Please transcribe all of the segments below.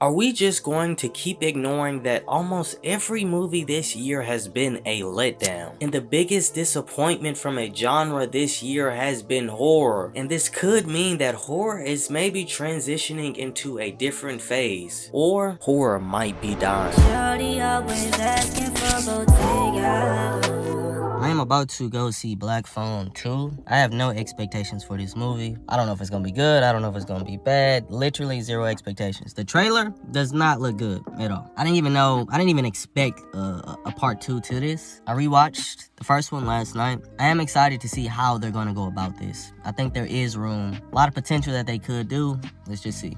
Are we just going to keep ignoring that almost every movie this year has been a letdown? And the biggest disappointment from a genre this year has been horror. And this could mean that horror is maybe transitioning into a different phase. Or horror might be dying. I am about to go see Black Phone 2. I have no expectations for this movie. I don't know if it's gonna be good. I don't know if it's gonna be bad. Literally zero expectations. The trailer does not look good at all. I didn't even expect a part 2 to this. I rewatched the first one last night. I am excited to see how they're gonna go about this. I think there is room. A lot of potential that they could do. Let's just see.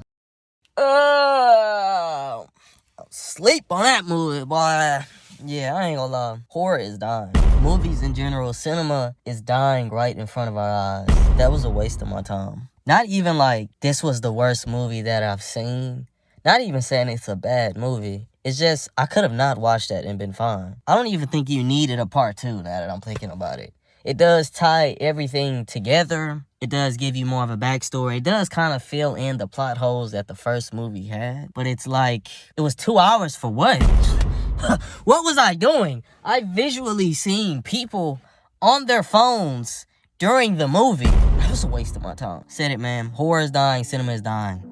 Sleep on that movie, boy. Yeah, I ain't gonna lie. Horror is dying. Movies in general, cinema is dying right in front of our eyes. That was a waste of my time. Not even like this was the worst movie that I've seen. Not even saying it's a bad movie. It's just, I could have not watched that and been fine. I don't even think you needed a part 2 now that I'm thinking about it. It does tie everything together. It does give you more of a backstory. It does kind of fill in the plot holes that the first movie had. But it's like, it was 2 hours for what? What was I doing? I visually seen people on their phones during the movie. That was a waste of my time. Said it, man. Horror is dying. Cinema is dying.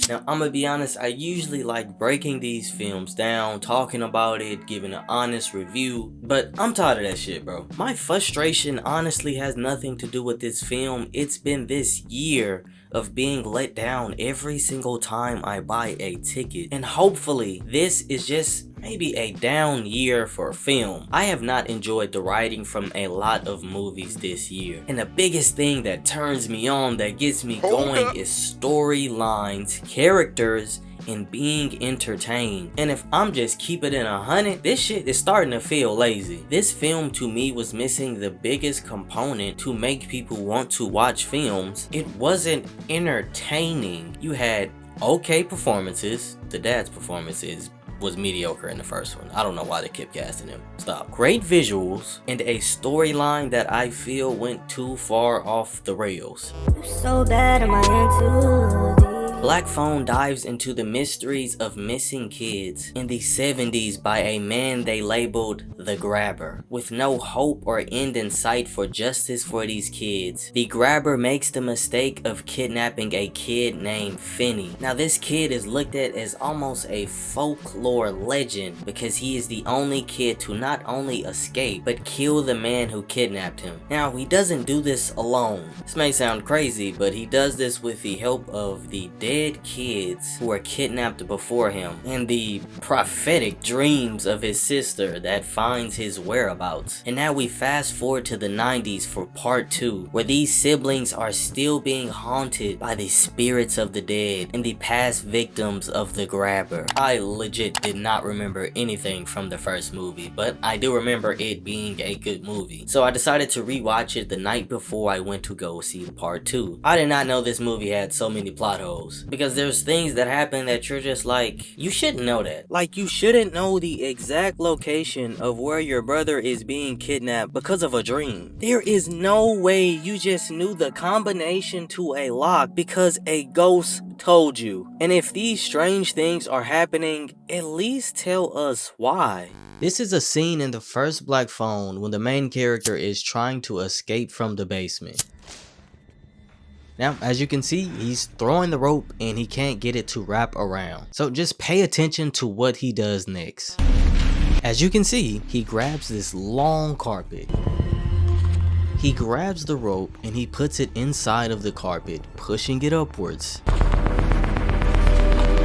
Now, I'm gonna be honest, I usually like breaking these films down, talking about it, giving an honest review, but I'm tired of that shit, bro. My frustration honestly has nothing to do with this film. It's been this year of being let down every single time I buy a ticket. And hopefully, this is just maybe a down year for film. I have not enjoyed the writing from a lot of movies this year. And the biggest thing that turns me on, that gets me going, is storylines, characters, and being entertained. And if I'm just keeping it 100, this shit is starting to feel lazy. This film to me was missing the biggest component to make people want to watch films. It wasn't entertaining. You had okay performances. The dad's performance was mediocre in the first one. I don't know why they kept casting him. Stop. Great visuals and a storyline that I feel went too far off the rails. So bad am I into Black Phone dives into the mysteries of missing kids in the 70s by a man they labeled the Grabber. With no hope or end in sight for justice for these kids, the Grabber makes the mistake of kidnapping a kid named Finney. Now this kid is looked at as almost a folklore legend because he is the only kid to not only escape but kill the man who kidnapped him. Now he doesn't do this alone. This may sound crazy, but he does this with the help of the dead kids who were kidnapped before him and the prophetic dreams of his sister that finds his whereabouts. And now we fast forward to the 90s for part 2, where these siblings are still being haunted by the spirits of the dead and the past victims of the Grabber. I legit did not remember anything from the first movie, but I do remember it being a good movie. So I decided to rewatch it the night before I went to go see the part 2. I did not know this movie had so many plot holes. Because there's things that happen that you're just like, you shouldn't know that. Like, you shouldn't know the exact location of where your brother is being kidnapped because of a dream. There is no way you just knew the combination to a lock because a ghost told you. And if these strange things are happening, at least tell us why. This is a scene in the first Black Phone when the main character is trying to escape from the basement. Now, as you can see, he's throwing the rope and he can't get it to wrap around. So just pay attention to what he does next. As you can see, he grabs this long carpet. He grabs the rope and he puts it inside of the carpet, pushing it upwards.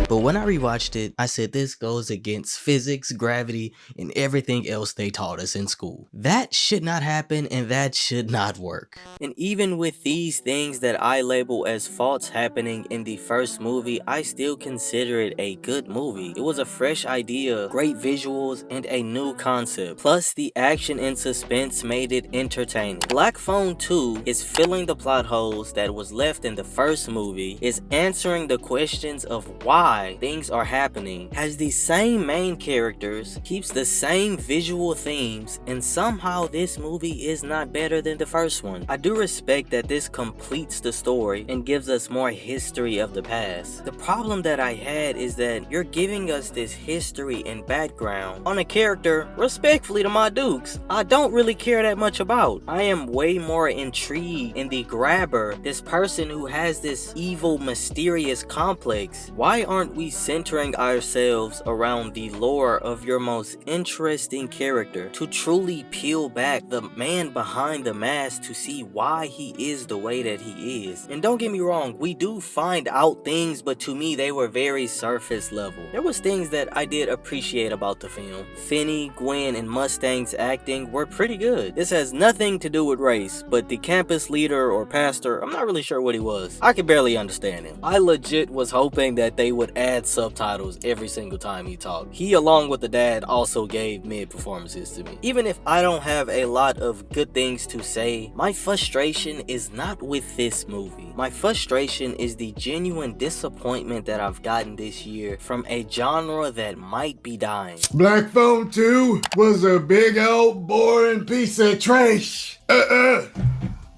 But when I rewatched it, I said this goes against physics, gravity, and everything else they taught us in school. That should not happen and that should not work. And even with these things that I label as faults happening in the first movie, I still consider it a good movie. It was a fresh idea, great visuals, and a new concept. Plus, the action and suspense made it entertaining. Black Phone 2 is filling the plot holes that was left in the first movie, is answering the questions of why why things are happening, has the same main characters, keeps the same visual themes, and somehow this movie is not better than the first one. I do respect that this completes the story and gives us more history of the past. The problem that I had is that you're giving us this history and background on a character, respectfully to my dukes, I don't really care that much about. I am way more intrigued in the grabber, this person who has this evil, mysterious complex. Why aren't we centering ourselves around the lore of your most interesting character to truly peel back the man behind the mask to see why he is the way that he is? And don't get me wrong, we do find out things, but to me they were very surface level. There was things that I did appreciate about the film. Finney, Gwen, and Mustang's acting were pretty good. This has nothing to do with race, but the campus leader or pastor, I'm not really sure what he was. I could barely understand him. I legit was hoping that they would add subtitles every single time he talked. He, along with the dad, also gave mid performances to me. Even if I don't have a lot of good things to say, my frustration is not with this movie. My frustration is the genuine disappointment that I've gotten this year from a genre that might be dying. Black Phone 2 was a big old boring piece of trash.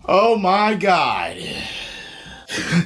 Oh my god.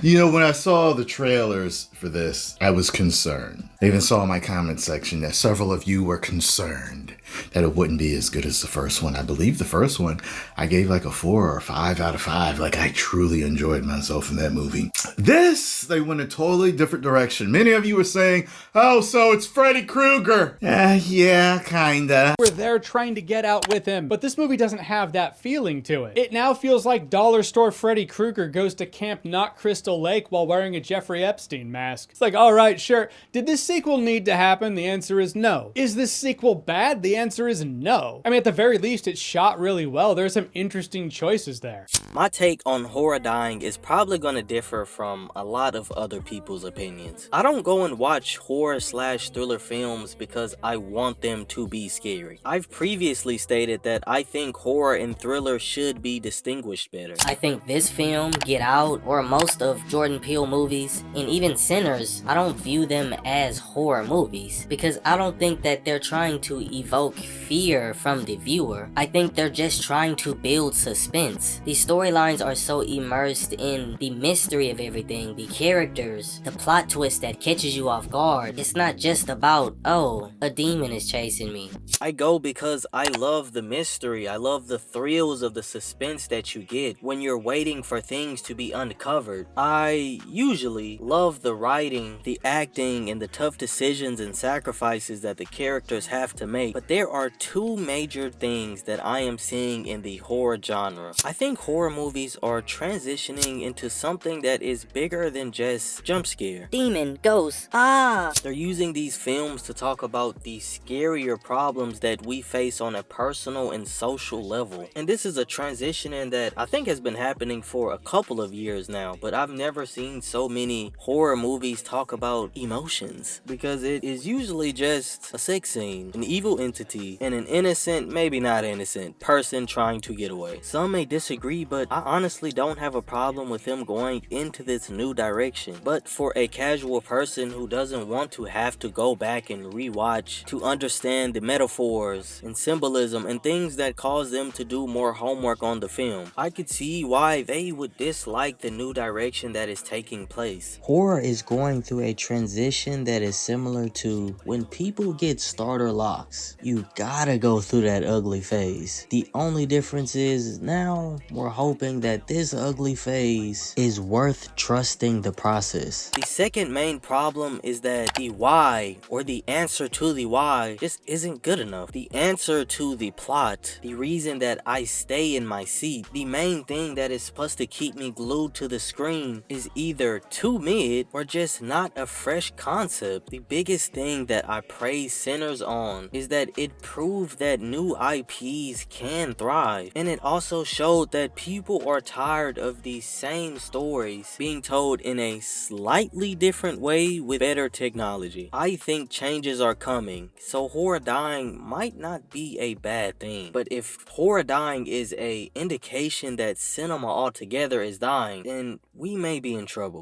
You know, when I saw the trailers for this, I was concerned. I even saw in my comment section that several of you were concerned that it wouldn't be as good as the first one. I believe the first one, I gave like a 4 or 5 out of 5. Like, I truly enjoyed myself in that movie. This, they went a totally different direction. Many of you were saying, oh, so it's Freddy Krueger. Yeah, kinda. We're there trying to get out with him, but this movie doesn't have that feeling to it. It now feels like dollar store Freddy Krueger goes to Camp Not Crystal Lake while wearing a Jeffrey Epstein mask. It's like, all right, sure. Did this sequel need to happen? The answer is no. Is this sequel bad? The answer is no. I mean, at the very least, it's shot really well. There's some interesting choices there. My take on horror dying is probably going to differ from a lot of other people's opinions. I don't go and watch horror/thriller films because I want them to be scary. I've previously stated that I think horror and thriller should be distinguished better. I think this film, Get Out, or most of Jordan Peele movies, and even Sinners, I don't view them as horror movies because I don't think that they're trying to evoke fear from the viewer. I think they're just trying to build suspense. The storylines are so immersed in the mystery of everything, the characters, the plot twist that catches you off guard. It's not just about, oh, a demon is chasing me. I go because I love the mystery. I love the thrills of the suspense that you get when you're waiting for things to be uncovered. I usually love the writing, the acting, and the tough decisions and sacrifices that the characters have to make. But there are two major things that I am seeing in the horror genre. I think horror movies are transitioning into something that is bigger than just jump scare. Demon, ghost, ah! They're using these films to talk about the scarier problems that we face on a personal and social level. And this is a transitioning that I think has been happening for a couple of years now, but I've never seen so many horror movies talk about emotions, because it is usually just a sex scene, an evil entity, and an innocent, maybe not innocent, person trying to get away. Some may disagree, but I honestly don't have a problem with them going into this new direction. But for a casual person who doesn't want to have to go back and rewatch to understand the metaphors and symbolism and things that cause them to do more homework on the film, I could see why they would dislike the new direction that is taking place. Horror is going through a transition that is similar to when people get starter locks. You gotta go through that ugly phase. The only difference is now we're hoping that this ugly phase is worth trusting the process. The second main problem is that the why, or the answer to the why, just isn't good enough. The answer to the plot, the reason that I stay in my seat, the main thing that is supposed to keep me glued to the screen is either too mid or just not a fresh concept. The biggest thing that I praise Sinners on is that it proved that new IPs can thrive, and it also showed that people are tired of these same stories being told in a slightly different way with better technology. I think changes are coming, so horror dying might not be a bad thing. But if horror dying is a indication that cinema altogether is dying, then we may be in trouble.